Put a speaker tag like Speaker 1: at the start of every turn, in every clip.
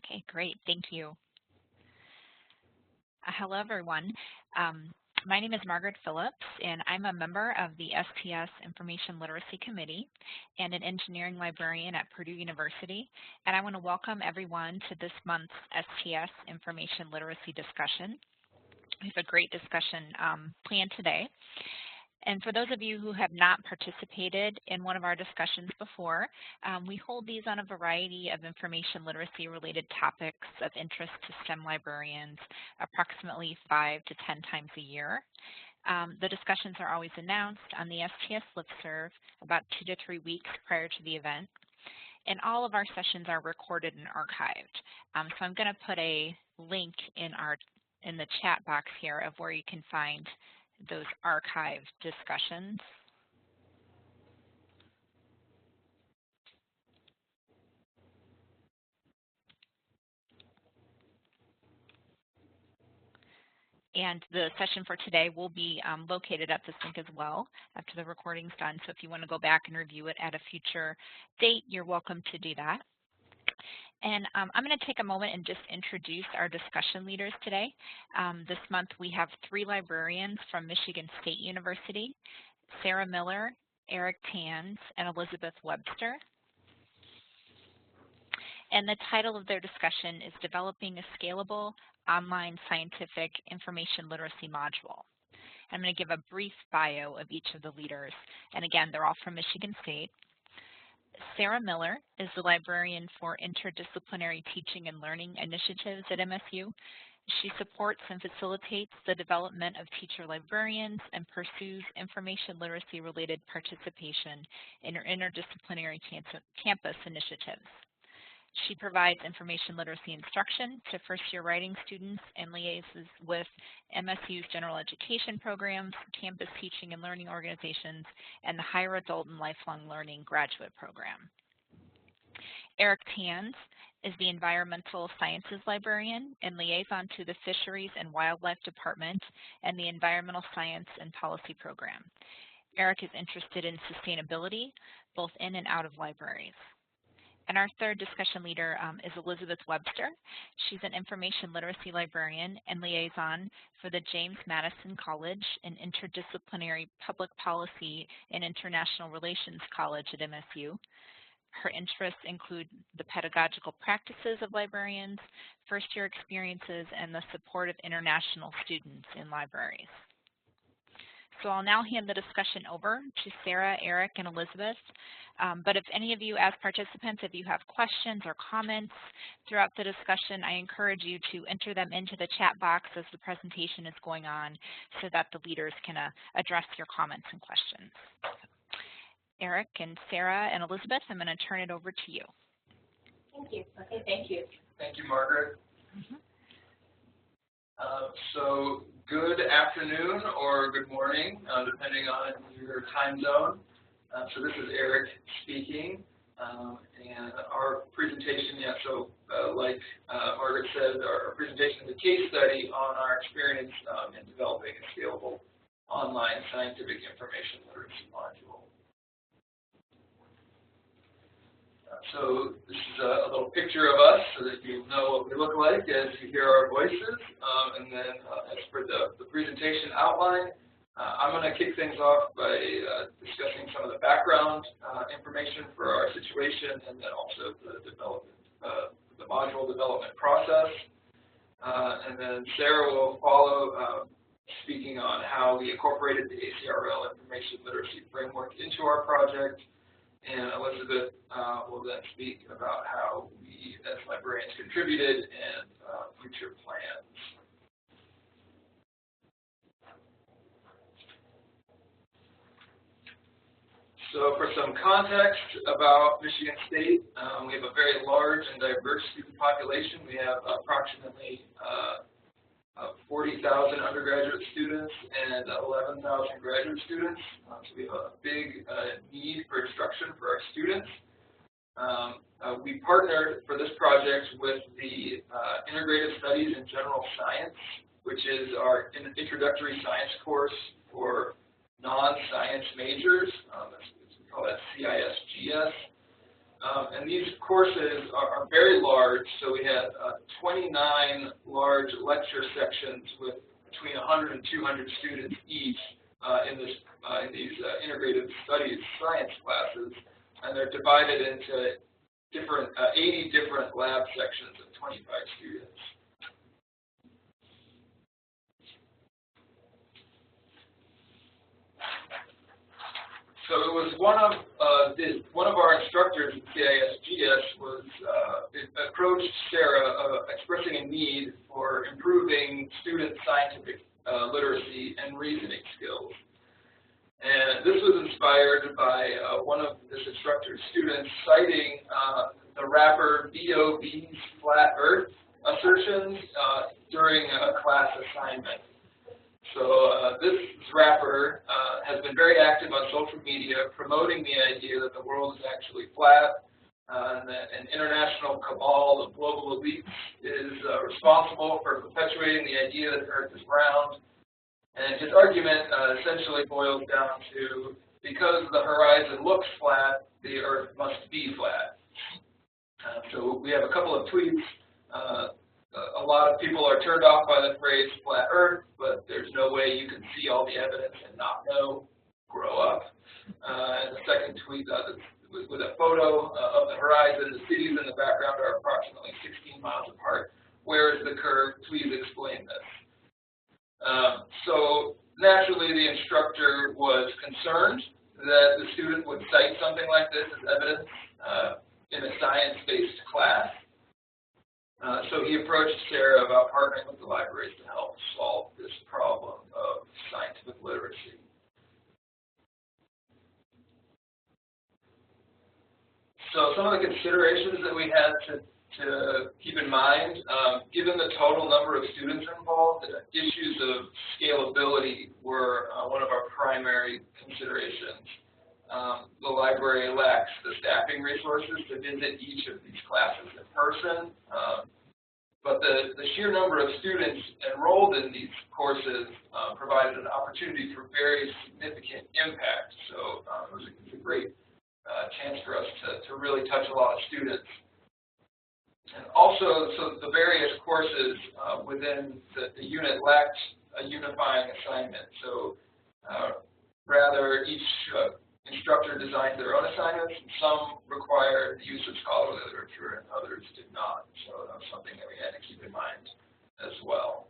Speaker 1: Okay, great. Thank you. Hello, everyone. My name is Margaret Phillips, and I'm a member of the STS Information Literacy Committee and an engineering librarian at Purdue University. And I want to welcome everyone to this month's STS Information Literacy discussion. We have a great discussion planned today. And for those of you who have not participated in one of our discussions before, we hold these on a variety of information literacy related topics of interest to STEM librarians approximately 5 to 10 times a year. The discussions are always announced on the STS listserv about 2 to 3 weeks prior to the event. And all of our sessions are recorded and archived. So I'm going to put a link in the chat box here of where you can find those archived discussions. And the session for today will be located at this link as well after the recording's done. So if you want to go back and review it at a future date, you're welcome to do that. And I'm going to take a moment and just introduce our discussion leaders today. This month we have 3 librarians from Michigan State University, Sarah Miller, Eric Tanz, and Elizabeth Webster. And the title of their discussion is Developing a Scalable Online Scientific Information Literacy Module. I'm going to give a brief bio of each of the leaders. And again, they're all from Michigan State. Sarah Miller is the librarian for interdisciplinary teaching and learning initiatives at MSU. She supports and facilitates the development of teacher librarians and pursues information literacy related participation in her interdisciplinary campus initiatives. She provides information literacy instruction to first-year writing students and liaises with MSU's general education programs, campus teaching and learning organizations, and the Higher Adult and Lifelong Learning graduate program. Eric Tanz is the environmental sciences librarian and liaison to the Fisheries and Wildlife Department and the Environmental Science and Policy program. Eric is interested in sustainability, both in and out of libraries. And our third discussion leader is Elizabeth Webster. She's an information literacy librarian and liaison for the James Madison College and Interdisciplinary Public Policy and International Relations College at MSU. Her interests include the pedagogical practices of librarians, first-year experiences, and the support of international students in libraries. So I'll now hand the discussion over to Sarah, Eric, and Elizabeth. But if any of you as participants, if you have questions or comments throughout the discussion, I encourage you to enter them into the chat box as the presentation is going on so that the leaders can address your comments and questions. Eric and Sarah and Elizabeth, I'm going to turn it over to you.
Speaker 2: Thank you. Okay, thank you.
Speaker 3: Thank you, Margaret. So good afternoon or good morning, depending on your time zone. So this is Eric speaking, and our presentation, like Margaret said, our presentation is a case study on our experience in developing a scalable online scientific information literacy module. So this is a little picture of us so that you know what we look like as you hear our voices. And then as for the presentation outline, I'm going to kick things off by discussing some of the background information for our situation and then also the module development process. And then Sarah will follow speaking on how we incorporated the ACRL information literacy framework into our project. And Elizabeth will then speak about how we, as librarians, contributed and future plans. So for some context about Michigan State, we have a very large and diverse student population. We have approximately 40,000 undergraduate students and 11,000 graduate students. So we have a big need for instruction for our students. We partnered for this project with the Integrative Studies in General Science, which is our introductory science course for non-science majors. We call that CISGS. And these courses are very large, so we had 29 large lecture sections with between 100 and 200 students each in these integrated studies science classes, and they're divided into 80 different lab sections of 25 students. So it was one of our instructors at CISGS approached Sarah expressing a need for improving student scientific literacy and reasoning skills. And this was inspired by one of this instructor's students citing the rapper B.O.B.'s flat earth assertions during a class assignment. So this rapper has been very active on social media promoting the idea that the world is actually flat, and that an international cabal of global elites is responsible for perpetuating the idea that the earth is round. And his argument essentially boils down to, because the horizon looks flat, the earth must be flat. So we have a couple of tweets. A lot of people are turned off by the phrase flat earth, but there's no way you can see all the evidence and not know. Grow up. And the second tweet with a photo of the horizon. The cities in the background are approximately 16 miles apart. Where is the curve? Please explain this. So naturally, the instructor was concerned that the student would cite something like this as evidence in a science-based class. So he approached Sarah about partnering with the libraries to help solve this problem of scientific literacy. So some of the considerations that we had to keep in mind, given the total number of students involved, issues of scalability were one of our primary considerations. The library lacks the staffing resources to visit each of these classes in person, but the sheer number of students enrolled in these courses provided an opportunity for very significant impact. So it was a great chance for us to really touch a lot of students. And also, so the various courses within the unit lacked a unifying assignment. So rather, each instructor designed their own assignments, and some required the use of scholarly literature and others did not. So that was something that we had to keep in mind as well.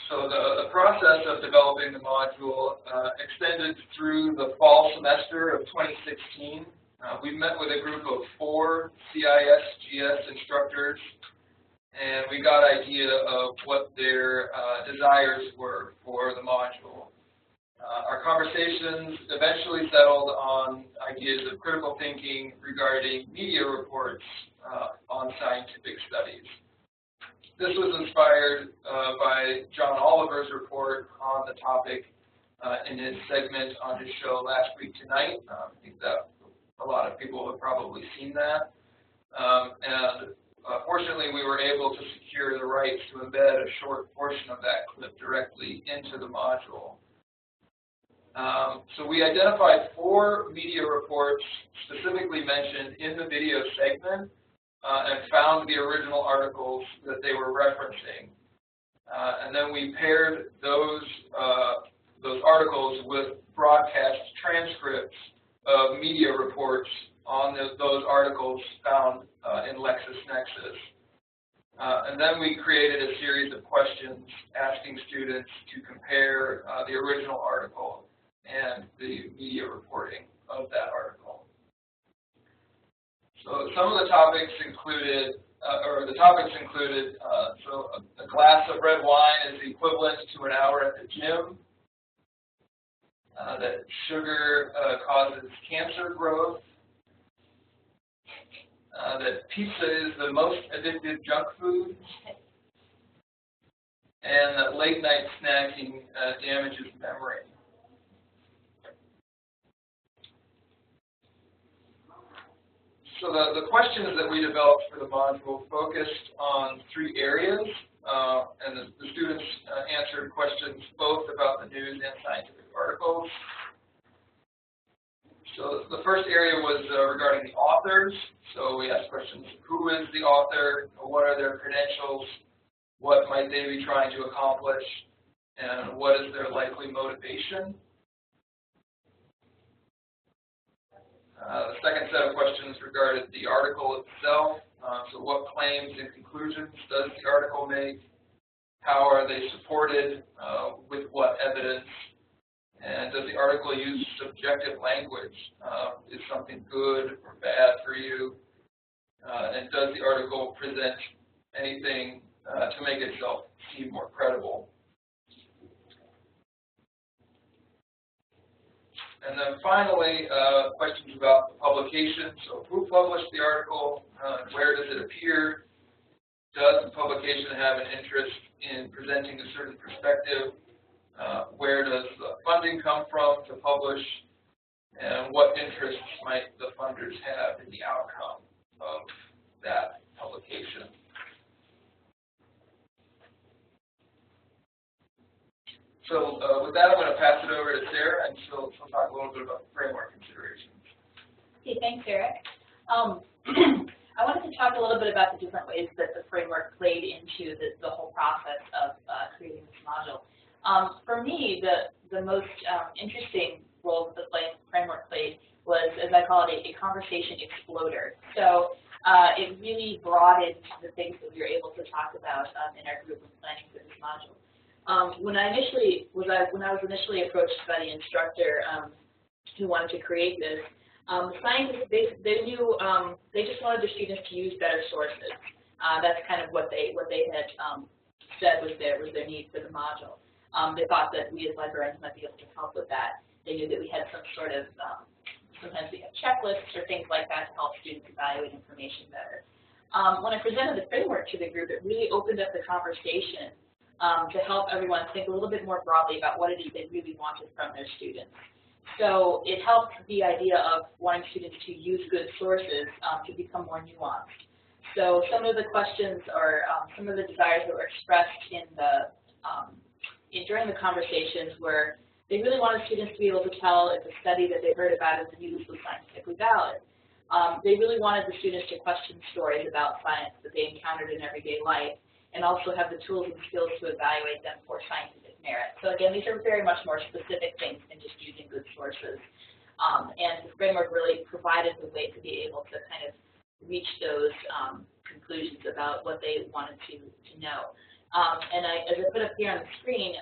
Speaker 3: So the process of developing the module extended through the fall semester of 2016. We met with a group of 4 CISGS instructors, and we got an idea of what their desires were for the module. Our conversations eventually settled on ideas of critical thinking regarding media reports on scientific studies. This was inspired by John Oliver's report on the topic in his segment on his show Last Week Tonight. I think that a lot of people have probably seen that. Fortunately, we were able to secure the rights to embed a short portion of that clip directly into the module. So we identified 4 media reports specifically mentioned in the video segment and found the original articles that they were referencing. And then we paired those articles with broadcast transcripts of media reports on those articles found in LexisNexis. And then we created a series of questions asking students to compare the original article and the media reporting of that article. So some of the topics included, so a glass of red wine is equivalent to an hour at the gym, that sugar causes cancer growth, that pizza is the most addictive junk food, and that late night snacking damages memory. So the questions that we developed for the module focused on 3 areas, and the students answered questions both about the news and scientific articles. articles. So the first area was regarding the authors. So we asked questions: who is the author? What are their credentials? What might they be trying to accomplish? And what is their likely motivation? The second set of questions regarded the article itself. So what claims and conclusions does the article make? How are they supported? With what evidence? And does the article use subjective language? Is something good or bad for you? And does the article present anything to make itself seem more credible? And then finally, questions about the publication. So who published the article? Where does it appear? Does the publication have an interest in presenting a certain perspective? Where does the funding come from to publish? And what interests might the funders have in the outcome of that publication? So with that, I'm going to pass it over to Sarah, and she'll talk a little bit about the framework considerations.
Speaker 2: Okay, thanks, Eric. I wanted to talk a little bit about the different ways that the framework played into the whole process of creating this module. For me, the most interesting role that the framework played was, as I call it, a conversation exploder. So it really broadened the things that we were able to talk about in our group when planning for this module. When I was initially approached by the instructor who wanted to create this, the scientists they just wanted their students to use better sources. That's kind of what they had said was their need for the module. They thought that we as librarians might be able to help with that. They knew that we had some sort of sometimes we have checklists or things like that to help students evaluate information better. When I presented the framework to the group, it really opened up the conversation to help everyone think a little bit more broadly about what it is they really wanted from their students. So it helped the idea of wanting students to use good sources to become more nuanced. So some of the questions or some of the desires that were expressed during the conversations were they really wanted students to be able to tell if the study that they heard about in the news was scientifically valid. They really wanted the students to question stories about science that they encountered in everyday life, and also have the tools and skills to evaluate them for scientific merit. So again, these are very much more specific things than just using good sources. And the framework really provided the way to be able to kind of reach those conclusions about what they wanted to know. And as I put up here on the screen,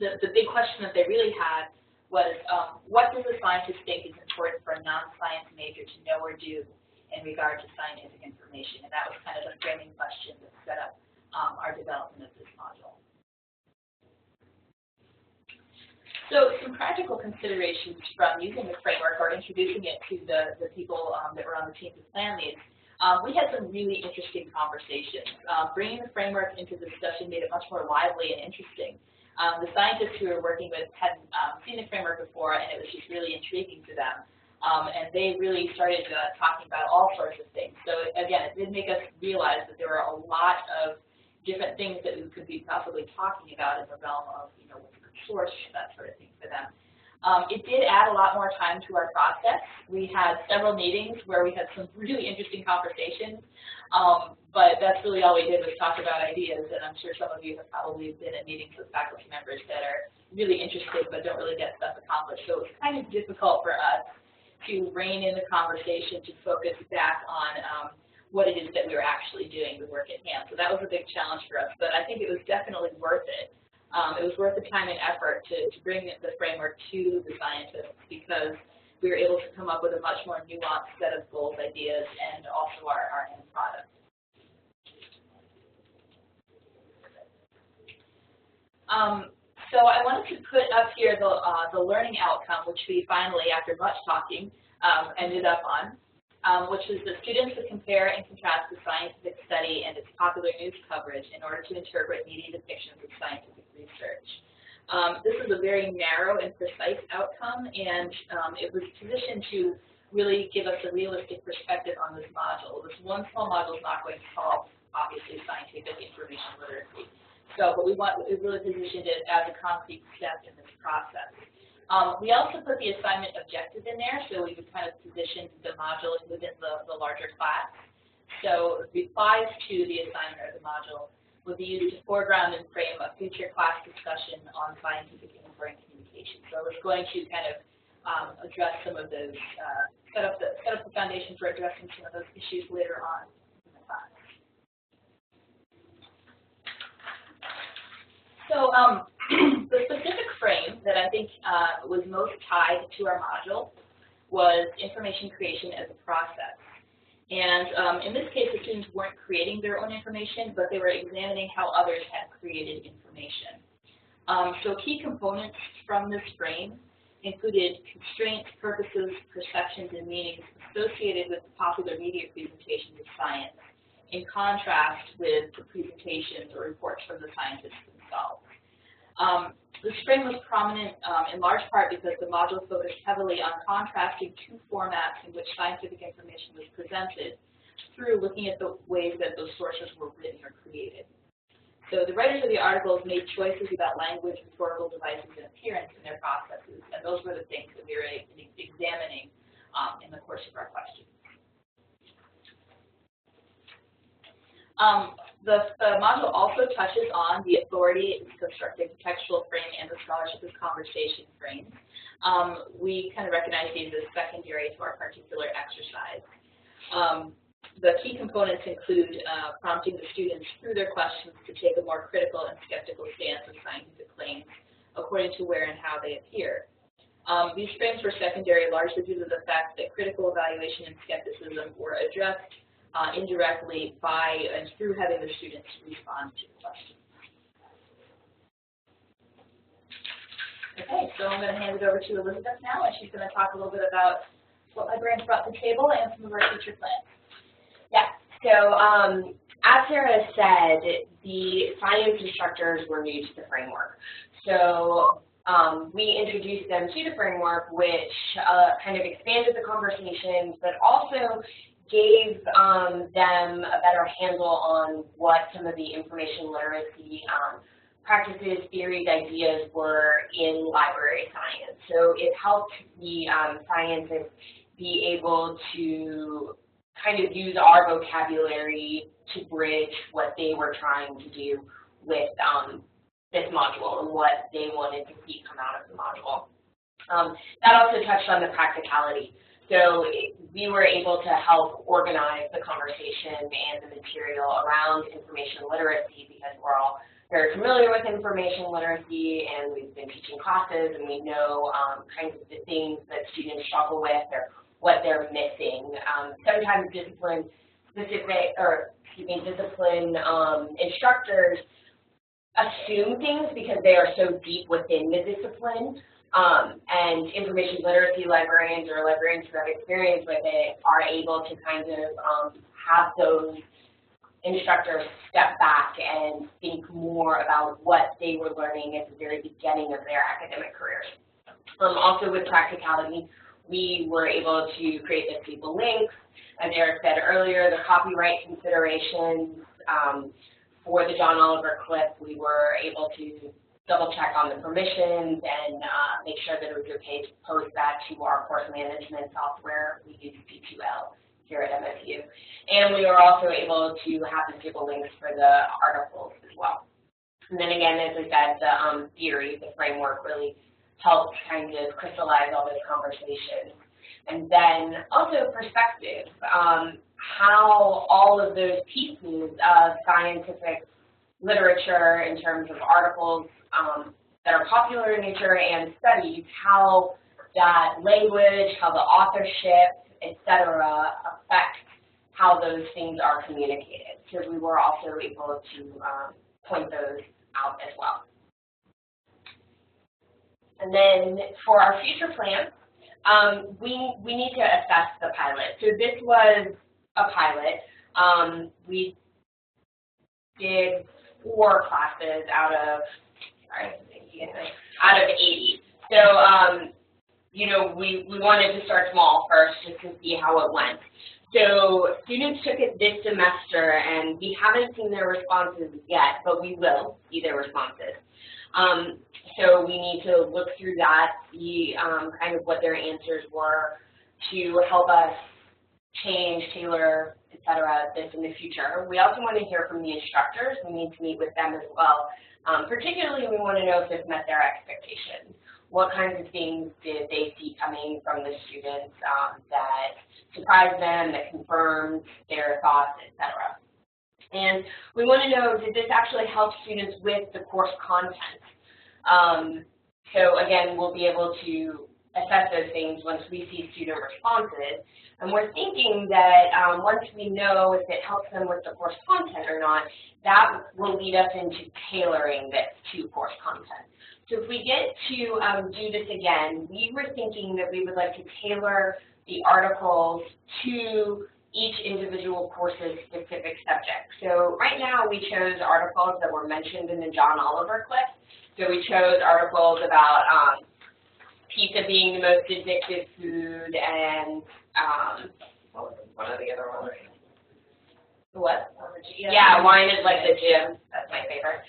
Speaker 2: the big question that they really had was, what does a scientist think is important for a non-science major to know or do in regard to scientific information? And that was kind of the framing question that set up our development of this module. So some practical considerations from using the framework or introducing it to the people that were on the team to plan these. We had some really interesting conversations. Bringing the framework into the discussion made it much more lively and interesting. The scientists who we were working with hadn't seen the framework before, and it was just really intriguing to them. And they really started talking about all sorts of things. So again, it did make us realize that there were a lot of different things that we could be possibly talking about in the realm of, what's a good source, that sort of thing for them. It did add a lot more time to our process. We had several meetings where we had some really interesting conversations, but that's really all we did was talk about ideas, and I'm sure some of you have probably been in meetings with faculty members that are really interested but don't really get stuff accomplished. So it was kind of difficult for us to rein in the conversation, to focus back on what it is that we were actually doing, the work at hand. So that was a big challenge for us, but I think it was definitely worth it. It was worth the time and effort to bring the framework to the scientists, because we were able to come up with a much more nuanced set of goals, ideas, and also our end product. So I wanted to put up here the learning outcome, which we finally, after much talking, ended up on, which was that students would compare and contrast the scientific study and its popular news coverage in order to interpret media depictions of scientific research. This is a very narrow and precise outcome, and it was positioned to really give us a realistic perspective on this module. This one small module is not going to solve, obviously, scientific information literacy. But we really positioned it as a concrete step in this process. We also put the assignment objective in there, so we would kind of position the module within the larger class. So replies to the assignment or the module would be used to foreground and frame a future class discussion on scientific inquiry and communication. So it's going to kind of address some of those, set up the foundation for addressing some of those issues later on in the class. So the specific frame that I think was most tied to our module was information creation as a process. And in this case, the students weren't creating their own information, but they were examining how others had created information. So key components from this frame included constraints, purposes, perceptions, and meanings associated with the popular media presentations of science, in contrast with the presentations or reports from the scientists themselves. This frame was prominent in large part because the module focused heavily on contrasting two formats in which scientific information was presented through looking at the ways that those sources were written or created. So the writers of the articles made choices about language, rhetorical devices, and appearance in their processes, and those were the things that we were examining in the course of our questions. The module also touches on the authority, constructive textual frame, and the scholarship as conversation frames. We kind of recognize these as secondary to our particular exercise. The key components include prompting the students through their questions to take a more critical and skeptical stance of scientific claims according to where and how they appear. These frames were secondary largely due to the fact that critical evaluation and skepticism were addressed indirectly by and through having the students respond to the questions. Okay, so I'm going to hand it over to Elizabeth now, and she's going to talk a little bit about what librarians brought to the table and some of our future plans.
Speaker 4: Yeah, so as Sarah said, the science instructors were new to the framework. So we introduced them to the framework, which kind of expanded the conversations, but also gave them a better handle on what some of the information literacy practices, theories, ideas were in library science. So it helped the scientists be able to kind of use our vocabulary to bridge what they were trying to do with this module and what they wanted to see come out of the module. That also touched on the practicality. So we were able to help organize the conversation and the material around information literacy because we're all very familiar with information literacy and we've been teaching classes and we know kinds of the things that students struggle with or what they're missing. Sometimes discipline instructors assume things because they are so deep within the discipline. And information literacy librarians or librarians who have experience with it are able to kind of have those instructors step back and think more about what they were learning at the very beginning of their academic careers. Also with practicality, we were able to create the table links. As Eric said earlier, the copyright considerations for the John Oliver clip, we were able to double check on the permissions and make sure that it was okay to post that to our course management software. We use P2L here at MSU. And we were also able to have the table links for the articles as well. And then again, as I said, the theory, the framework really helped kind of crystallize all those conversations. And then also perspective, how all of those pieces of scientific literature in terms of articles that are popular in nature and studies, how that language, how the authorship, etc., affect how those things are communicated. So we were also able to point those out as well. And then for our future plans, we need to assess the pilot. So this was a pilot. We did 4 classes out of 80. So, you know, we wanted to start small first just to see how it went. So students took it this semester, and we haven't seen their responses yet, but we will see their responses. So we need to look through that, see kind of what their answers were to help us change, tailor, et cetera, this in the future. We also want to hear from the instructors. We need to meet with them as well. Particularly, we want to know if this met their expectations. What kinds of things did they see coming from the students that surprised them, that confirmed their thoughts, et cetera. And we want to know, did this actually help students with the course content? So again, we'll be able to assess those things once we see student responses. And we're thinking that once we know if it helps them with the course content or not, that will lead us into tailoring this to course content. So if we get to do this again, we were thinking that we would like to tailor the articles to each individual course's specific subject. So right now we chose articles that were mentioned in the John Oliver clip. So we chose articles about pizza being the most addictive food and what was one of the other ones? What? Yeah, wine is like the gym. That's my favorite.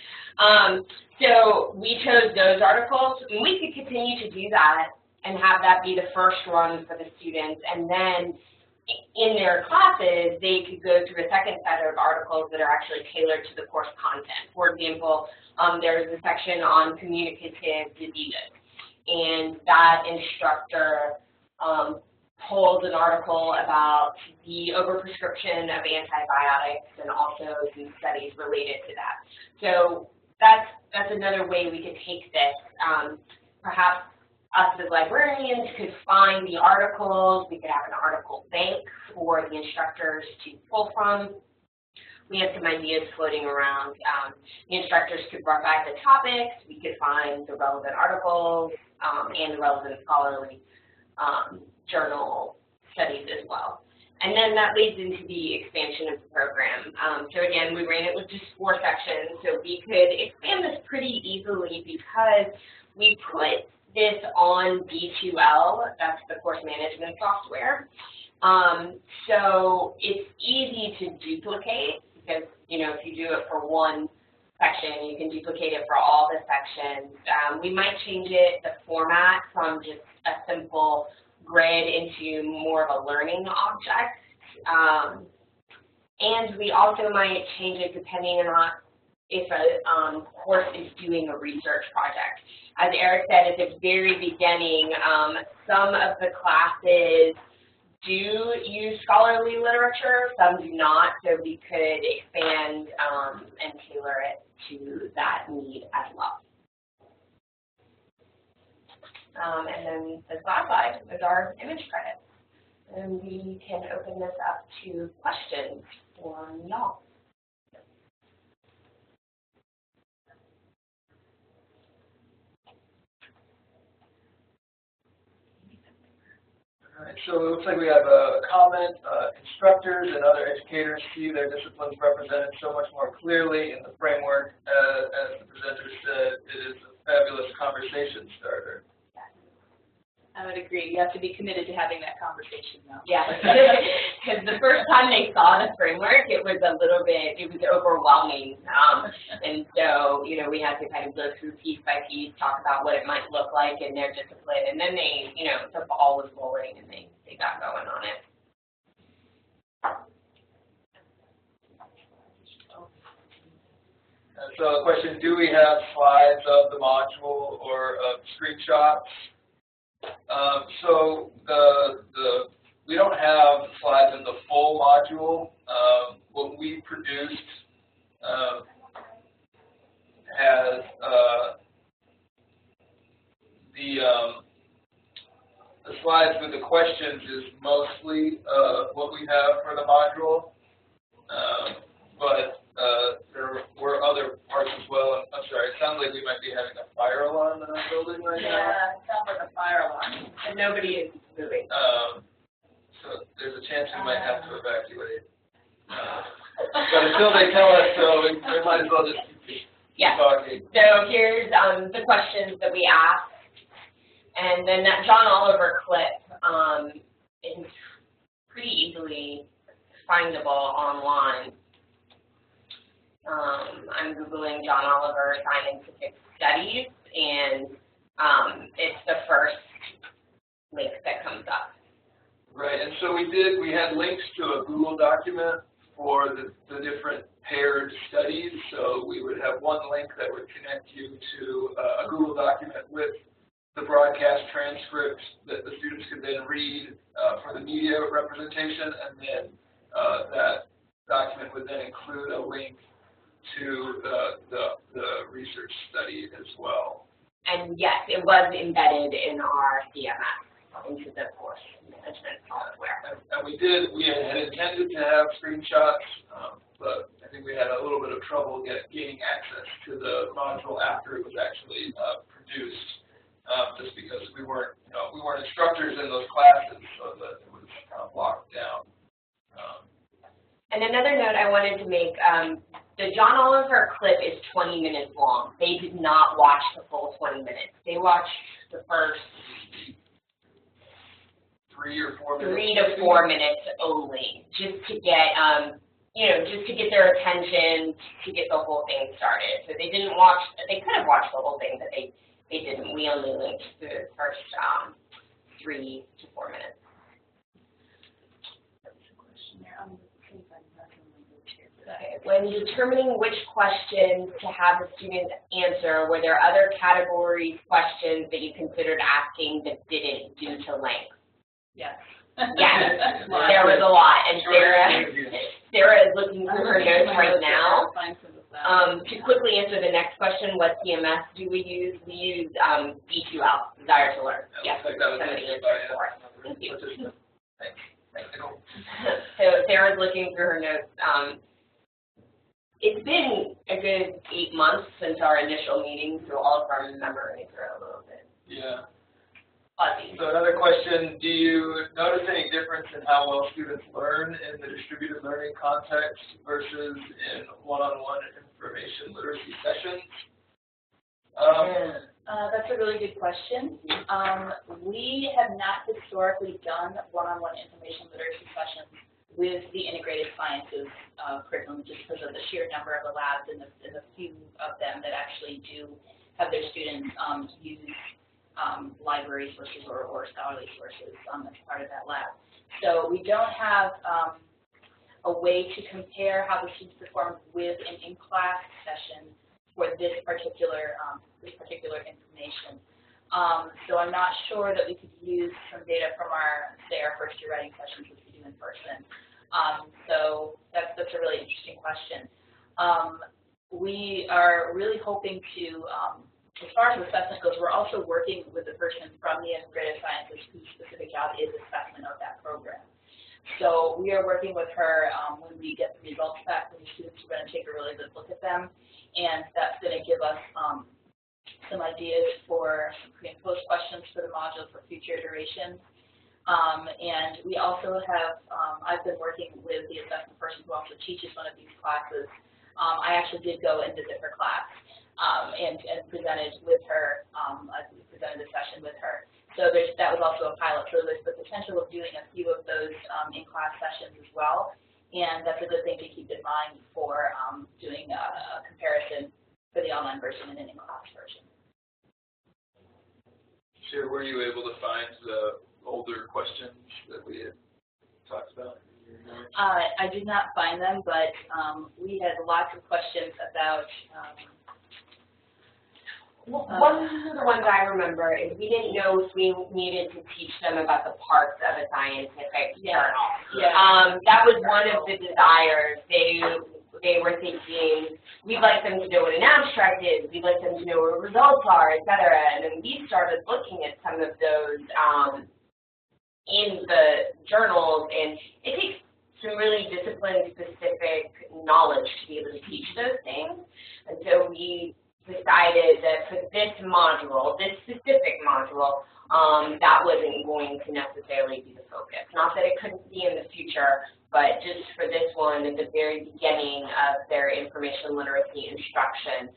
Speaker 4: So we chose those articles, and we could continue to do that and have that be the first run for the students, and then in their classes, they could go through a second set of articles that are actually tailored to the course content. For example, there's a section on communicative diseases, and that instructor pulled an article about the overprescription of antibiotics and also some studies related to that. So that's another way we could take this. Perhaps us as librarians could find the articles. We could have an article bank for the instructors to pull from. We have some ideas floating around. The instructors could provide the topics. We could find the relevant articles and the relevant scholarly journal studies as well. And then that leads into the expansion of the program. So again, we ran it with just 4 sections, so we could expand this pretty easily because we put this on D2L, that's the course management software. So it's easy to duplicate because, you know, if you do it for one section, you can duplicate it for all the sections. We might change it, the format, from just a simple grid into more of a learning object. And we also might change it depending on if a course is doing a research project. As Eric said at the very beginning, some of the classes do use scholarly literature, some do not, so we could expand and tailor it to that need as well. And then this last slide is our image credits. And we can open this up to questions for y'all.
Speaker 3: All right, so it looks like we have a comment. Instructors and other educators see their disciplines represented so much more clearly in the framework. As the presenter said, it is a fabulous conversation starter.
Speaker 2: I would agree. You have to be committed to having that conversation, though.
Speaker 4: Yeah, because the first time they saw the framework, it was a little bit, it was overwhelming. And so, you know, we had to kind of go through piece by piece, talk about what it might look like in their discipline. And then they, you know, the ball was rolling and they got going on it.
Speaker 3: So the question, do we have slides of the module or screenshots? So we don't have slides in the full module. What we produced has the slides with the questions is mostly what we have for the module, but there were other parts as well. I'm sorry, it sounds like we might be having a fire alarm in our building right now.
Speaker 2: Yeah, it sounds like a fire alarm.
Speaker 4: And nobody is moving.
Speaker 3: So there's a chance we might have to evacuate. But until they tell us so, we might as well just keep talking.
Speaker 4: So here's the questions that we asked. And then that John Oliver clip is pretty easily findable online. I'm Googling John Oliver Scientific Studies, and it's the first link that comes up.
Speaker 3: Right, and so we had links to a Google document for the different paired studies. So we would have one link that would connect you to a Google document with the broadcast transcript that the students could then read for the media representation, and then that document would then include a link to the research study as well.
Speaker 4: And yes, it was embedded in our CMS into the course management software.
Speaker 3: And we had intended to have screenshots, but I think we had a little bit of trouble gaining access to the module after it was actually produced, just because we weren't instructors in those classes, so that it was kind of locked down.
Speaker 4: And another note I wanted to make, the John Oliver clip is 20 minutes long. They did not watch the full 20 minutes. They watched the first
Speaker 3: 3 or 4 minutes.
Speaker 4: 3 to 4 minutes only, just to get, just to get their attention, to get the whole thing started. So they didn't watch, they could have watched the whole thing, but they didn't. We only linked the first 3 to 4 minutes. Okay. When determining which questions to have the students answer, were there other categories questions that you considered asking that didn't due to length?
Speaker 2: Yes.
Speaker 4: Yes, there was a lot, and Sarah is looking through her notes right now. To quickly answer the next question, what CMS do we use? We use D2L, Desire to Learn. Yes, somebody answered for us. Thank you. So Sarah's looking through her notes. It's been a good 8 months since our initial meeting, so all of our memories are a little bit fuzzy.
Speaker 3: So another question, do you notice any difference in how well students learn in the distributed learning context versus in one-on-one information literacy sessions?
Speaker 2: That's a really good question. We have not historically done one-on-one information literacy sessions with the integrated sciences curriculum, just because of the sheer number of the labs and the few of them that actually do have their students use library sources or scholarly sources as part of that lab. So we don't have a way to compare how the students perform with an in-class session for this particular information. So I'm not sure that we could use some data from our first year writing sessions, which we do in person. So that's a really interesting question. We are really hoping to, as far as assessment goes, we're also working with the person from the integrated sciences whose specific job is assessment of that program. So we are working with her when we get the results back from the students. We're going to take a really good look at them, and that's going to give us some ideas for some pre and post questions for the module for future iterations. And we also have, I've been working with the assessment person who also teaches one of these classes. I actually did go and visit her class and presented with her, presented a session with her. So that was also a pilot. So there's the potential of doing a few of those in-class sessions as well. And that's a good thing to keep in mind for doing a comparison for the online version and an in-class version.
Speaker 3: Sure, were you able to find the older questions that we had talked about?
Speaker 2: I did not find them, but we had lots of questions about
Speaker 4: one of the ones I remember is we didn't know if we needed to teach them about the parts of a scientific journal.
Speaker 2: Yeah.
Speaker 4: That was one of the desires. They were thinking, we'd like them to know what an abstract is, we'd like them to know what results are, et cetera. And then we started looking at some of those in the journals, and it takes some really discipline-specific knowledge to be able to teach those things. And so we decided that for this module, this specific module, that wasn't going to necessarily be the focus. Not that it couldn't be in the future, but just for this one, at the very beginning of their information literacy instruction,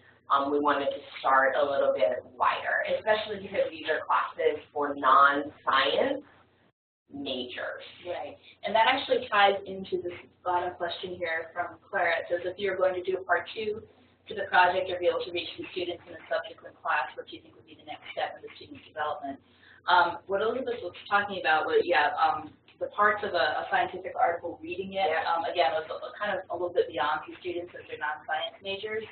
Speaker 4: we wanted to start a little bit wider, especially because these are classes for non-science majors.
Speaker 2: Right. And And that actually ties into this bottom question here from Clara. It says, if you're going to do a part 2 to the project or be able to reach the students in a subsequent class, what do you think would be the next step in the student's development? What Elizabeth was talking about was, the parts of a scientific article, reading it, again, was kind of a little bit beyond these students as they're non-science majors.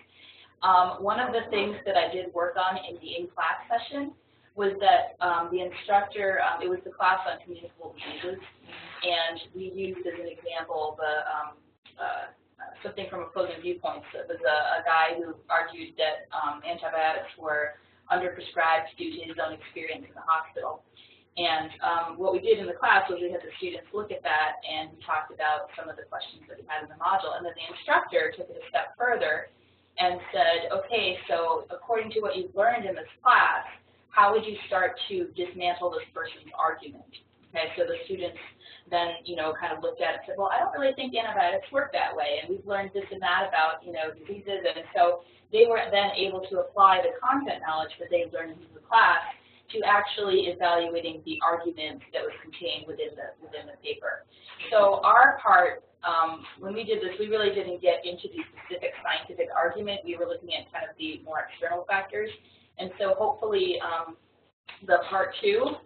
Speaker 2: One of the things that I did work on in the in-class session was that the instructor, it was the class on communicable diseases, and we used as an example something from opposing viewpoints. It was a guy who argued that antibiotics were underprescribed due to his own experience in the hospital. And what we did in the class was we had the students look at that, and we talked about some of the questions that we had in the module. And then the instructor took it a step further and said, okay, so according to what you've learned in this class, how would you start to dismantle this person's argument? Okay, so the students then, kind of looked at it and said, well, I don't really think antibiotics work that way, and we've learned this and that about, diseases. And so they were then able to apply the content knowledge that they've learned in the class to actually evaluating the argument that was contained within the paper. So our part, when we did this, we really didn't get into the specific scientific argument. We were looking at kind of the more external factors. And so hopefully the part 2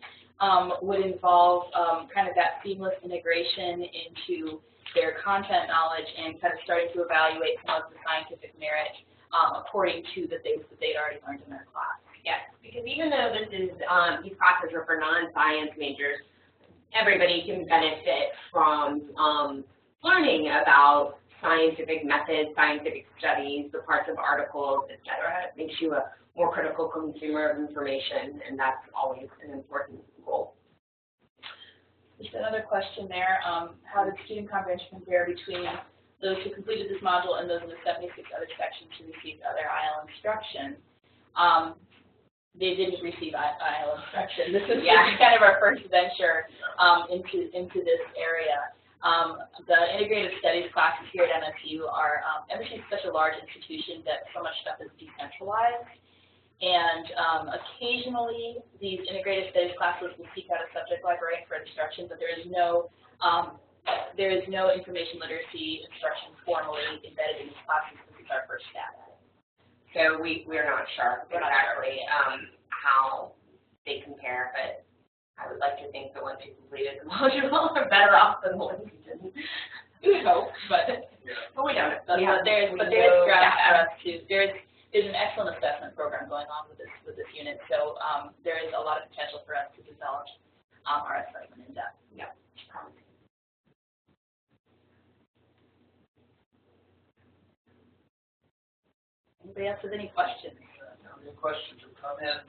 Speaker 2: would involve kind of that seamless integration into their content knowledge and kind of starting to evaluate some of the scientific merit according to the things that they'd already learned in their class.
Speaker 4: Yes, because even though this is, these classes are for non-science majors, everybody can benefit from learning about scientific methods, scientific studies, the parts of articles, etc. It makes you a more critical consumer of information, and that's always an important goal.
Speaker 2: Just another question there. How did student comprehension compare between those who completed this module and those in the 76 other sections who received other IL instruction? They didn't receive IL instruction. This is kind of our first venture into this area. The integrated studies classes here at MSU are, MSU is such a large institution that so much stuff is decentralized. And occasionally these integrated studies classes will seek out a subject librarian for instruction, but there is no information literacy instruction formally embedded in these classes. This is our first step.
Speaker 4: So we're not sure exactly how they compare, but I would like to think the ones who completed the module are better off than the ones who didn't.
Speaker 2: We would hope, but
Speaker 4: we don't.
Speaker 2: But there's grounds for us to. There's an excellent assessment program going on with this unit, so there is a lot of potential for us to develop our assessment in depth.
Speaker 4: Yeah.
Speaker 2: Anybody else have any questions?
Speaker 3: Any questions or comments?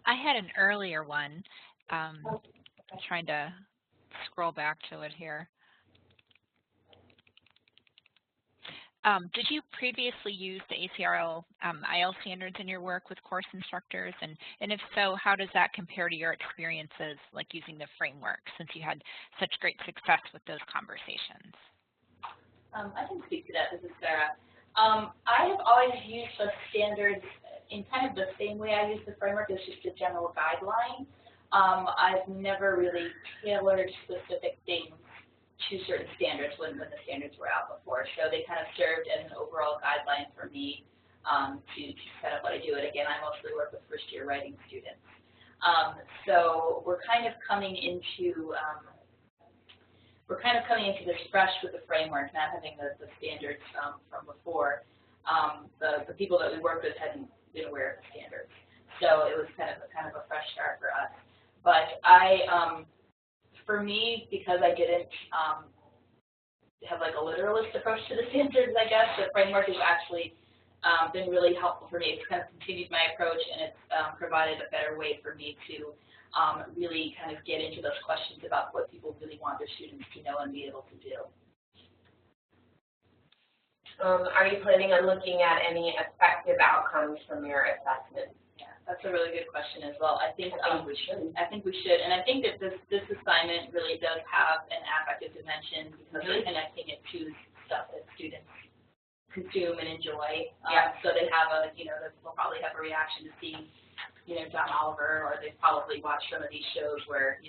Speaker 1: I had an earlier one. Trying to scroll back to it here. Did you previously use the ACRL IL standards in your work with course instructors? And if so, how does that compare to your experiences like using the framework, since you had such great success with those conversations?
Speaker 2: I can speak to that. This is Sarah. I have always used the standards in kind of the same way I use the framework. It's just a general guideline. I've never really tailored specific things to certain standards when the standards were out before. So they kind of served as an overall guideline for me to set up what I do. And again, I mostly work with first-year writing students. So we're kind of coming into this fresh with the framework, not having the standards from before. The people that we worked with hadn't been aware of the standards, so it was kind of a fresh start for us. But for me, because I didn't have like a literalist approach to the standards, I guess the framework has actually been really helpful for me. It's kind of continued my approach, and it's provided a better way for me to really kind of get into those questions about what people really want their students to know and be able to do.
Speaker 4: Are you planning on looking at any effective outcomes from your assessment?
Speaker 2: Yeah, that's a really good question as well. I think we should. And I think that this assignment really does have an affective dimension because we're connecting it to stuff that students consume and enjoy. So they have they'll probably have a reaction to see, John Oliver, or they've probably watched some of these shows where,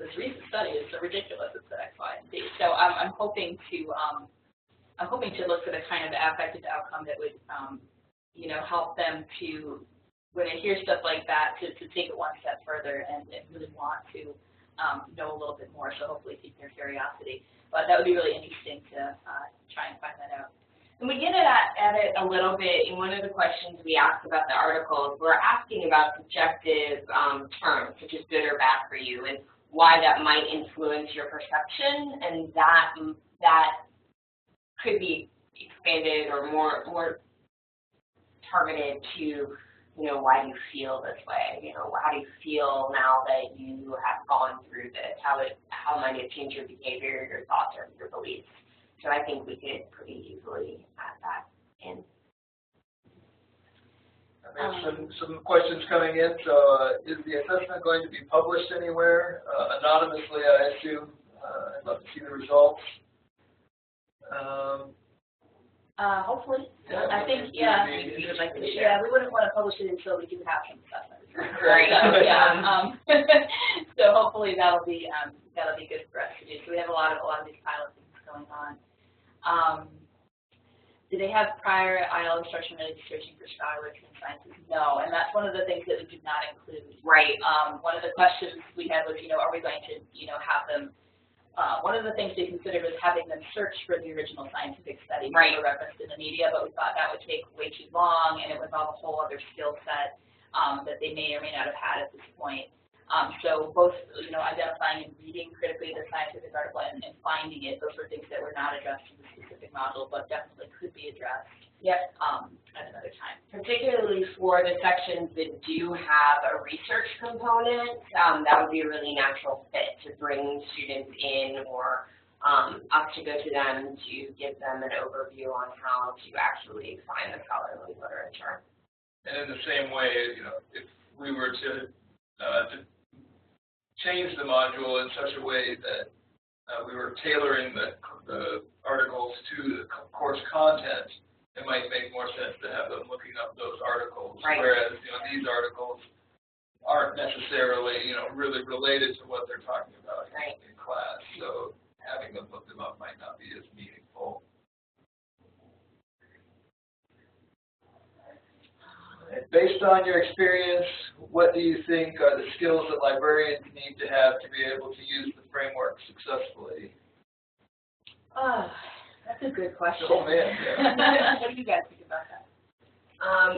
Speaker 2: this recent study is so ridiculous, it's X, Y, and Z. So I'm hoping to look for the kind of affective outcome that would, help them to, when they hear stuff like that, to take it one step further and really want to know a little bit more. So hopefully pique their curiosity. But that would be really interesting to try and find that out.
Speaker 4: And we get at it a little bit in one of the questions we asked about the articles. We're asking about subjective terms, such as good or bad for you, and why that might influence your perception, and that could be expanded or more targeted to, why do you feel this way? How do you feel now that you have gone through this? How might it change your behavior, your thoughts, or your beliefs? So I think we could pretty easily add that in.
Speaker 3: We have some questions coming in. So is the assessment going to be published anywhere? Anonymously, I assume. I'd love to see the results.
Speaker 2: Hopefully.
Speaker 3: Yeah,
Speaker 2: I think,
Speaker 3: we would
Speaker 2: like to share. We wouldn't want to publish it until we do have some assessment.
Speaker 4: Right.
Speaker 2: So hopefully that'll be good for us to do. So we have a lot of these pilot things going on. Do they have prior IL instruction related to searching for scholarly in sciences? No, and that's one of the things that we did not include.
Speaker 4: Right.
Speaker 2: One of the questions we had was, are we going to, have them, one of the things they considered was having them search for the original scientific study that were referenced in the media, but we thought that would take way too long, and it would involve a whole other skill set that they may or may not have had at this point. So both, identifying and reading critically the scientific article and finding it, those were things that were not addressed in the specific module, but definitely could be addressed at another time.
Speaker 4: Particularly for the sections that do have a research component, that would be a really natural fit to bring students in, or us to go to them to give them an overview on how to actually find the scholarly literature.
Speaker 3: And in the same way, if we were to change the module in such a way that we were tailoring the articles to the course content, it might make more sense to have them looking up those articles, whereas these articles aren't necessarily really related to what they're talking about in class. So having them look them up might not be as meaningful. Based on your experience, what do you think are the skills that librarians need to have to be able to use the framework successfully?
Speaker 2: That's a good question.
Speaker 3: Oh, man, yeah.
Speaker 2: What do you guys think about that?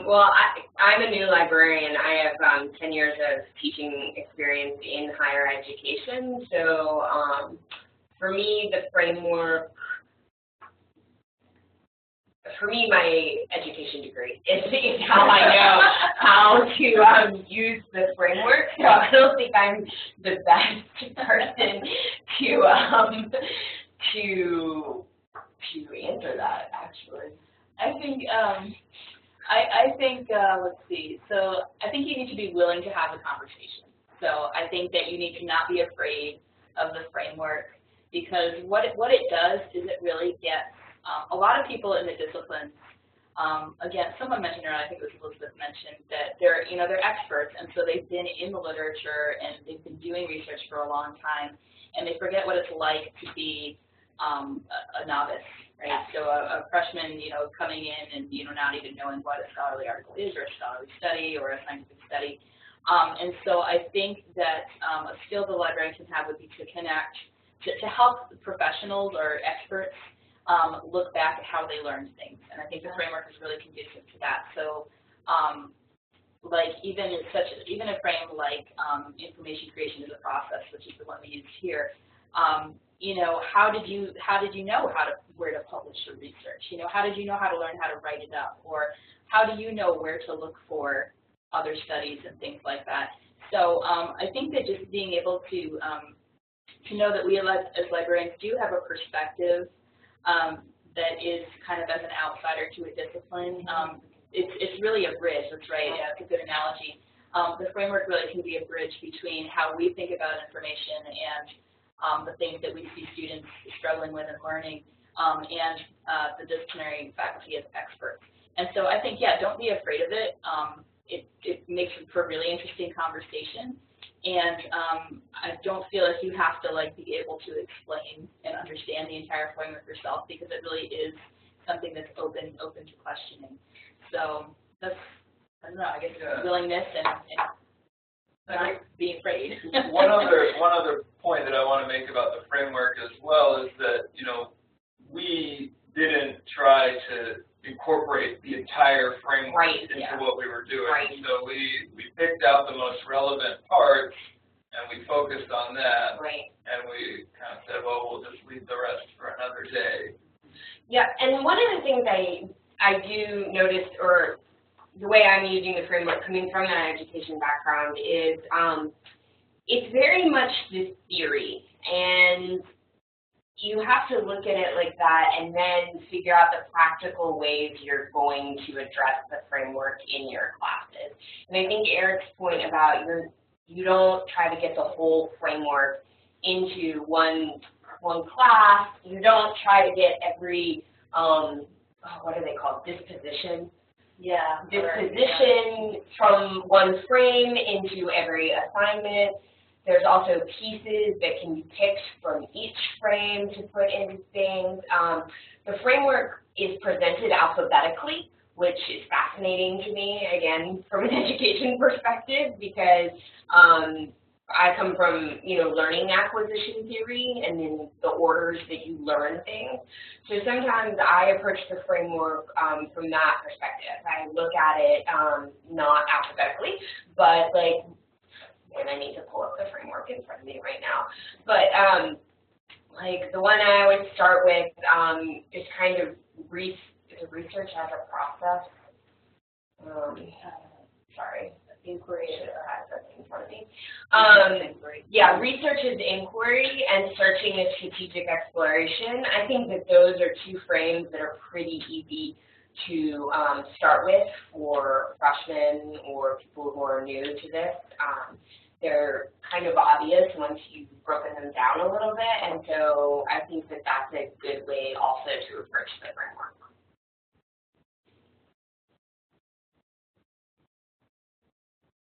Speaker 4: Well, I'm a new librarian. I have 10 years of teaching experience in higher education. So for me, the framework, for me, my education degree is how I know how to use the framework. So I don't think I'm the best person to answer that, actually.
Speaker 2: I think let's see. So I think you need to be willing to have a conversation. So I think that you need to not be afraid of the framework, because what it does is it really gets a lot of people in the disciplines. Again, someone mentioned earlier, I think it was Elizabeth mentioned, that they're experts, and so they've been in the literature and they've been doing research for a long time, and they forget what it's like to be a novice, right? So a freshman, coming in and not even knowing what a scholarly article is, or a scholarly study, or a scientific study. And so I think that a skill the librarian can have would be to connect, to help professionals or experts look back at how they learned things, and I think the framework is really conducive to that. So, like even a frame like information creation is a process, which is the one we used here. How did you know where to publish your research? How did you know how to learn how to write it up, or how do you know where to look for other studies and things like that? So I think that just being able to know that we as librarians do have a perspective that is kind of as an outsider to a discipline. It's really a bridge. That's right. Yeah, it's a good analogy. The framework really can be a bridge between how we think about information and the things that we see students struggling with and learning, and the disciplinary faculty as experts. And so I think, don't be afraid of it. it makes for a really interesting conversation. And I don't feel like you have to be able to explain and understand the entire framework yourself, because it really is something that's open to questioning. So that's, I don't know, I guess willingness and not being afraid.
Speaker 3: One other point that I want to make about the framework as well is that, we didn't try to incorporate the entire framework into what we were doing. Right. So we picked out the most relevant parts and we focused on that. Right. And we kind of said, well, we'll just leave the rest for another day.
Speaker 4: Yeah, and one of the things I do notice, or the way I'm using the framework coming from an education background, is it's very much this theory, and you have to look at it like that and then figure out the practical ways you're going to address the framework in your classes. And I think Eric's point about you don't try to get the whole framework into one class. You don't try to get every, what are they called, disposition? Yeah. Disposition from one frame into every assignment. There's also pieces that can be picked from each frame to put into things. The framework is presented alphabetically, which is fascinating to me, again, from an education perspective, because I come from, learning acquisition theory and then the orders that you learn things. So sometimes I approach the framework from that perspective. I look at it not alphabetically, but and I need to pull up the framework in front of me right now. But the one I always start with is kind of research as a process. Sorry, inquiry should have had something in front of me. Yeah, research is inquiry and searching is strategic exploration. I think that those are two frames that are pretty easy to start with for freshmen or people who are new to this. They're kind of obvious once you've broken them down a little bit, and so I think that that's a good way also to approach the framework.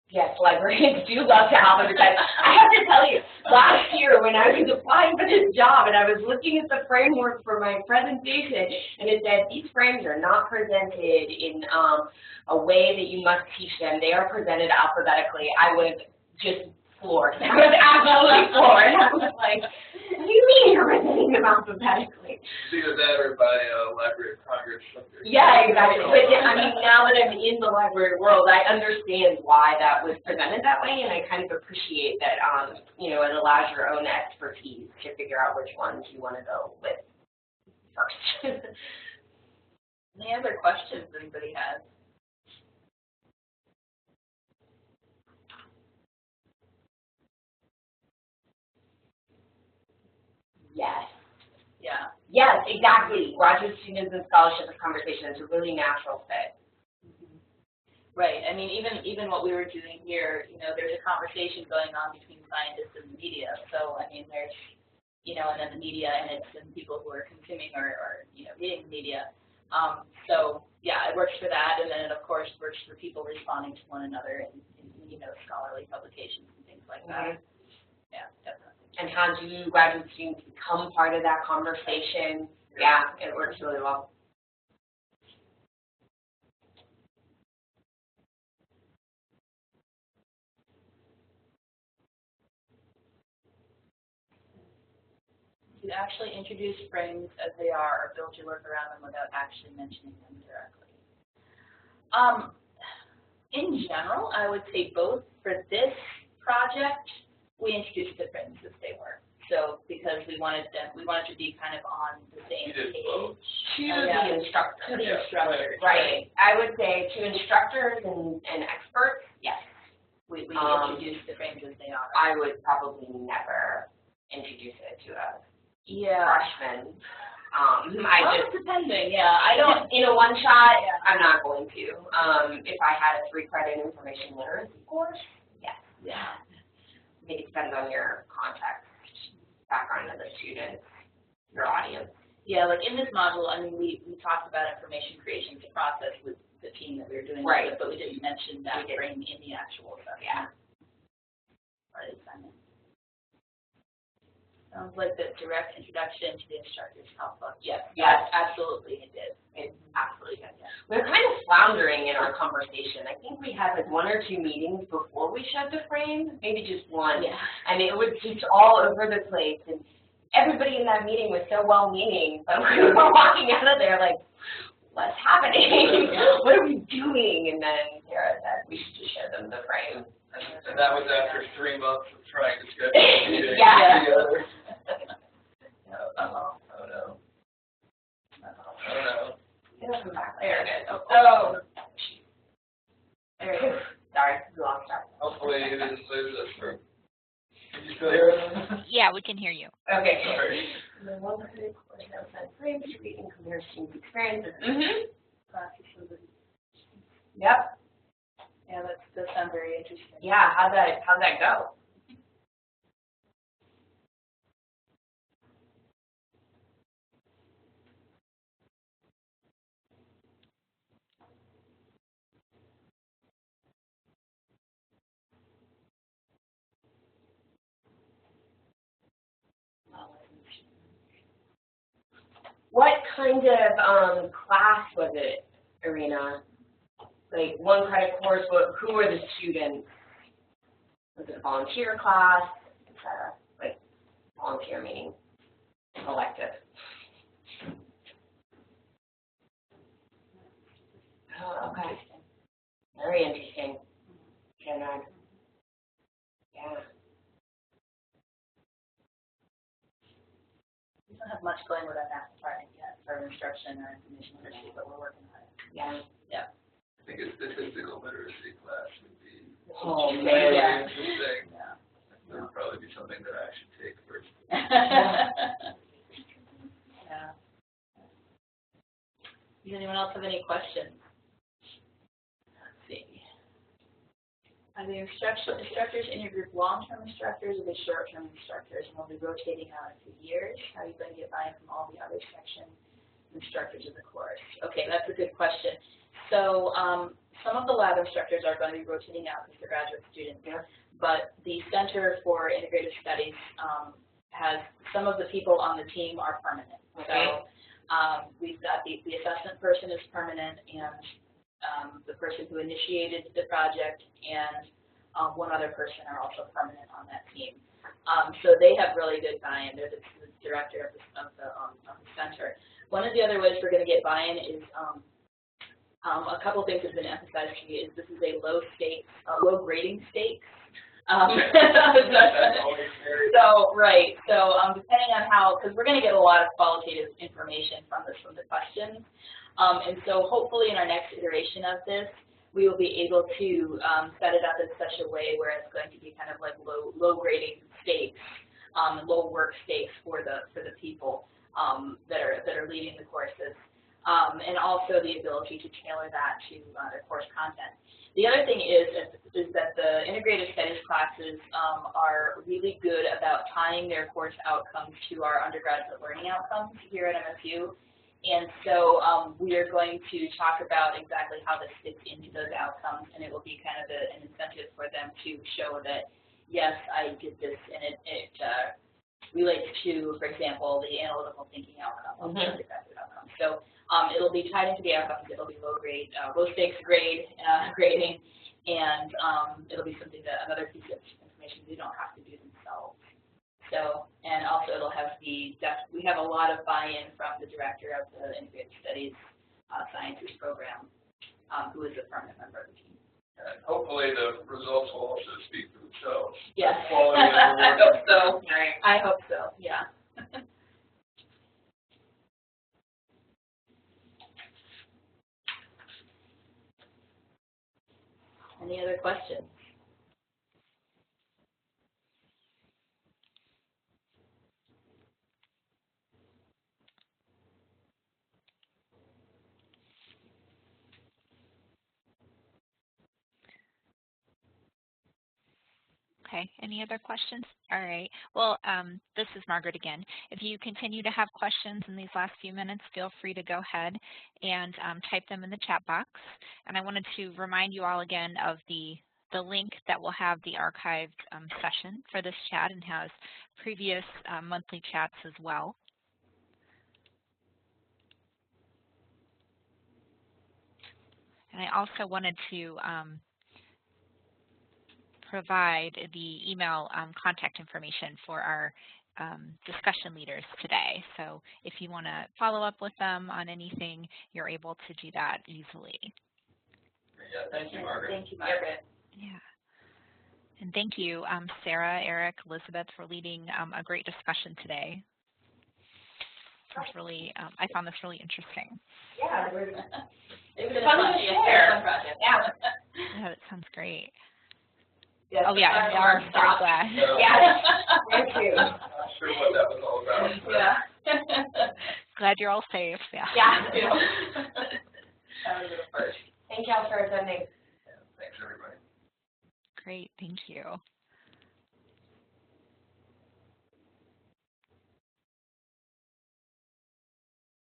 Speaker 4: Yes, librarians do love to alphabetize. I have to tell you, last year when I was applying for this job and I was looking at the framework for my presentation, and it said these frames are not presented in a way that you must teach them. They are presented alphabetically. I was just floored. I was absolutely floored. I was like, what do you mean you're presenting them alphabetically?
Speaker 3: It's either that or by Library of Congress.
Speaker 4: Yeah, exactly. But I mean, now that I'm in the library world, I understand why that was presented that way, and I kind of appreciate that, it allows your own expertise to figure out which ones you want to go with first.
Speaker 2: Any other questions anybody has?
Speaker 4: Yes.
Speaker 2: Yeah.
Speaker 4: Yes, exactly. Graduate students and scholarship of conversation is a really natural fit.
Speaker 2: Mm-hmm. Right. I mean, even what we were doing here, there's a conversation going on between scientists and the media. So, I mean, there's, and then the media, and it's and people who are consuming or reading the media. So, yeah, it works for that. And then it, of course, works for people responding to one another in scholarly publications and things like that. Yeah, definitely.
Speaker 4: And how do graduate students become part of that conversation? Yeah, it works really well.
Speaker 2: You actually introduce frames as they are, or build your work around them without actually mentioning them directly. In general, I would say both. For this project, we introduced the frames as they were. So because we wanted to be kind of on the same page.
Speaker 4: To the instructors.
Speaker 2: To the instructors.
Speaker 4: Right. I would say to instructors and experts, yes.
Speaker 2: We introduced the frames as they are.
Speaker 4: I would probably never introduce it to a freshman.
Speaker 2: Depending, yeah. I don't
Speaker 4: in a one shot. Yeah. I'm not going to. If I had a 3-credit information literacy course, yes.
Speaker 2: Yeah.
Speaker 4: It depends on your context, background of the student, your audience.
Speaker 2: Yeah, like in this module, I mean, we talked about information creation as a process with the team that we were doing
Speaker 4: Right.
Speaker 2: it with, but we didn't mention that frame in the actual assessment.
Speaker 4: Yeah.
Speaker 2: Part of the assignment. Sounds like the direct introduction to the instructor's helpbook. Yes,
Speaker 4: Yes.
Speaker 2: absolutely it did.
Speaker 4: It absolutely did. Yeah. We're kind of floundering in our conversation. I think we had like 1 or 2 meetings before we showed the frame, maybe just one.
Speaker 2: Yeah.
Speaker 4: And it was just all over the place. And everybody in that meeting was so well-meaning, but we were walking out of there like, what's happening? What are we doing? And then Sarah said we should just show them the frame.
Speaker 3: And that was after 3 months of trying to schedule a meeting
Speaker 4: Yeah.
Speaker 3: together.
Speaker 2: Uh-oh.
Speaker 3: Oh no. Oh no.
Speaker 4: It'll come back
Speaker 2: There
Speaker 4: later.
Speaker 2: it is.
Speaker 4: Oh.
Speaker 2: There it is.
Speaker 4: Sorry, we lost that.
Speaker 3: Hopefully you didn't lose us. Or... Can you still hear us?
Speaker 1: Yeah, we can hear you.
Speaker 4: Okay.
Speaker 3: Sorry.
Speaker 4: And then one critic course outside frames to read and compare students' experiences. Yep.
Speaker 2: Yeah, that sounds very interesting.
Speaker 4: Yeah, how'd that go? What kind of class was it, Irina? Like 1 credit course, who were the students? Was it a volunteer class, etc.? Like volunteer meaning elective. Oh, okay. Very interesting. Good. Yeah.
Speaker 2: We don't have much going with our math department yet for instruction or information literacy, but we're working on it.
Speaker 4: Yeah.
Speaker 2: Yeah.
Speaker 3: I think a statistical literacy class would be
Speaker 4: Oh,
Speaker 3: very
Speaker 2: Yeah.
Speaker 3: interesting.
Speaker 2: Yeah.
Speaker 3: That would probably be something that I should take first.
Speaker 2: Yeah. Does anyone else have any questions? Let's see. Are the instructors in your group long-term instructors or the short-term instructors, and will be rotating out in 2 years? How are you going to get buy-in from all the other section instructors of the course? Okay, that's a good question. So some of the lab instructors are going to be rotating out because they're graduate students, but the Center for Integrated Studies has some of the people on the team are permanent.
Speaker 4: Okay.
Speaker 2: So we've got the assessment person is permanent, and the person who initiated the project and 1 other person are also permanent on that team. So they have really good buy-in. They're the director of the center. One of the other ways we're going to get buy-in is a couple of things have been emphasized to me is this is a low grading stakes. So depending on how, because we're going to get a lot of qualitative information from the questions, and so hopefully in our next iteration of this, we will be able to set it up in such a way where it's going to be kind of like low grading stakes, low work stakes for the people that are leading the courses. And also the ability to tailor that to their course content. The other thing is that the integrated studies classes are really good about tying their course outcomes to our undergraduate learning outcomes here at MSU. And so we are going to talk about exactly how this fits into those outcomes, and it will be kind of an incentive for them to show that, yes, I did this, and it relates to, for example, the analytical thinking outcome of the undergraduate outcome. So it'll be tied into the outcomes. It'll be low stakes grading, and it'll be something that another piece of information they don't have to do themselves. So, and also it'll have we have a lot of buy-in from the director of the Integrated Studies Sciences program, who is a permanent member of the team.
Speaker 3: And hopefully the results will also speak for themselves.
Speaker 2: Yes.
Speaker 3: Quality of the
Speaker 2: I hope so.
Speaker 4: Right.
Speaker 2: I hope so, yeah. Any other questions?
Speaker 1: Okay, any other questions? All right, well, this is Margaret again. If you continue to have questions in these last few minutes, feel free to go ahead and type them in the chat box. And I wanted to remind you all again of the link that will have the archived session for this chat and has previous monthly chats as well. And I also wanted to provide the email contact information for our discussion leaders today. So if you want to follow up with them on anything, you're able to do that easily.
Speaker 3: Yeah, thank you, Margaret.
Speaker 2: Thank you, Margaret.
Speaker 1: Yeah. And thank you, Sarah, Eric, Elizabeth, for leading a great discussion today. It was really, I found this really interesting.
Speaker 4: Yeah,
Speaker 2: It was fun to share.
Speaker 4: Yeah.
Speaker 1: Yeah, that sounds great.
Speaker 2: Yes,
Speaker 1: Oh yeah, I'm very glad.
Speaker 4: Yeah, thank you.
Speaker 3: Not sure what that was all about.
Speaker 2: Yeah.
Speaker 1: Glad you're all safe. Yeah.
Speaker 4: Yeah.
Speaker 2: That was a first.
Speaker 4: Thank y'all for attending.
Speaker 3: Thanks, everybody.
Speaker 1: Great, thank you.